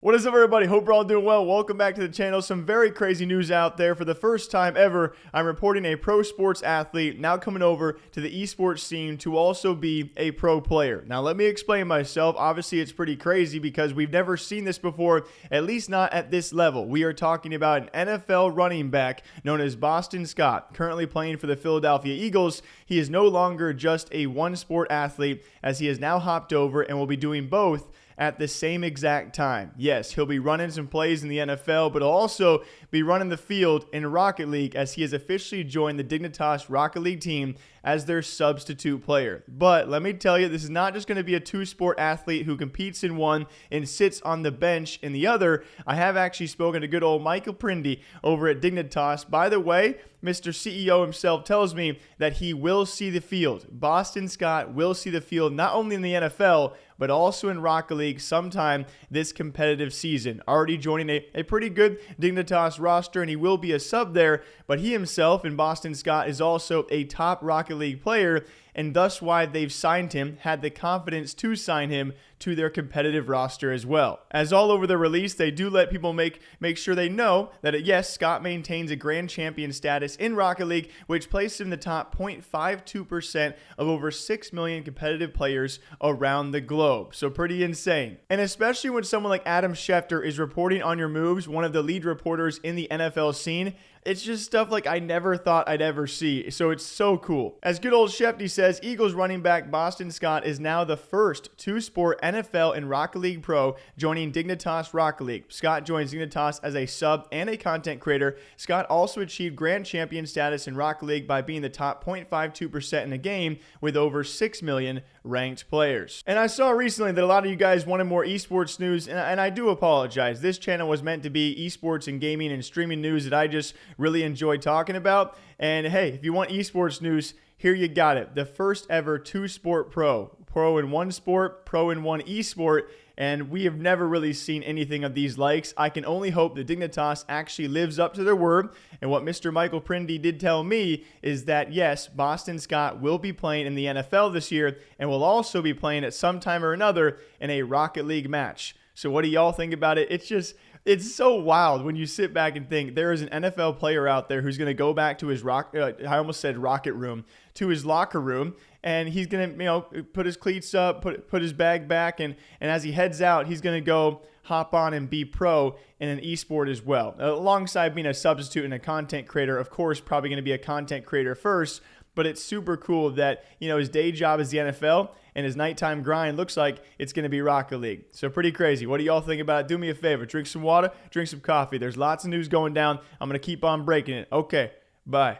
What is up, everybody? Hope you're all doing well. Welcome back to the channel. Some very crazy news out there. For the first time ever, I'm reporting a pro sports athlete now coming over to the esports scene to also be a pro player. Now, let me explain myself. Obviously, it's pretty crazy because we've never seen this before, at least not at this level. We are talking about an NFL running back known as Boston Scott, currently playing for the Philadelphia Eagles. He is no longer just a one-sport athlete, as he has now hopped over and will be doing both at the same exact time. Yes, he'll be running some plays in the NFL, but he'll also be running the field in Rocket League, as he has officially joined the Dignitas Rocket League team as their substitute player. But let me tell you, this is not just going to be a two-sport athlete who competes in one and sits on the bench in the other. I have actually spoken to good old Michael Prindy over at Dignitas. By the way, Mr. CEO himself tells me that he will see the field. Boston Scott will see the field not only in the NFL, but also in Rocket League sometime this competitive season. Already joining a pretty good Dignitas roster, and he will be a sub there, but he himself, and Boston Scott, is also a top Rocket League player, and thus why they've signed him, had the confidence to sign him to their competitive roster as well. As all over the release, they do let people make sure they know that, yes, Scott maintains a grand champion status in Rocket League, which places him in the top 0.52% of over 6 million competitive players around the globe. So pretty insane. And especially when someone like Adam Schefter is reporting on your moves, one of the lead reporters in the NFL scene, it's just stuff like I never thought I'd ever see. So it's so cool. As good old Shefty says, Eagles running back Boston Scott is now the first two-sport NFL and Rocket League pro joining Dignitas Rocket League. Scott joins Dignitas as a sub and a content creator. Scott also achieved grand champion status in Rocket League by being the top 0.52% in the game with over 6 million ranked players. And I saw recently that a lot of you guys wanted more esports news, and I do apologize. This channel was meant to be esports and gaming and streaming news that I just really enjoy talking about. And hey, if you want esports news, here you got it. The first ever two-sport pro in one sport, pro in one esport, and we have never really seen anything of these likes. I can only hope that Dignitas actually lives up to their word. And what Mr. Michael Prindy did tell me is that, yes, Boston Scott will be playing in the NFL this year and will also be playing at some time or another in a Rocket League match. So what do y'all think about it? It's so wild when you sit back and think there is an NFL player out there who's going to go back to his I almost said rocket room, to his locker room, and he's going to, put his cleats up, put his bag back, and as he heads out, he's going to go hop on and be pro in an esport as well. Alongside being a substitute and a content creator, of course, probably going to be a content creator first, but it's super cool that, his day job is the NFL and his nighttime grind looks like it's going to be Rocket League. So pretty crazy. What do y'all think about it? Do me a favor. Drink some water, drink some coffee. There's lots of news going down. I'm going to keep on breaking it. Okay, bye.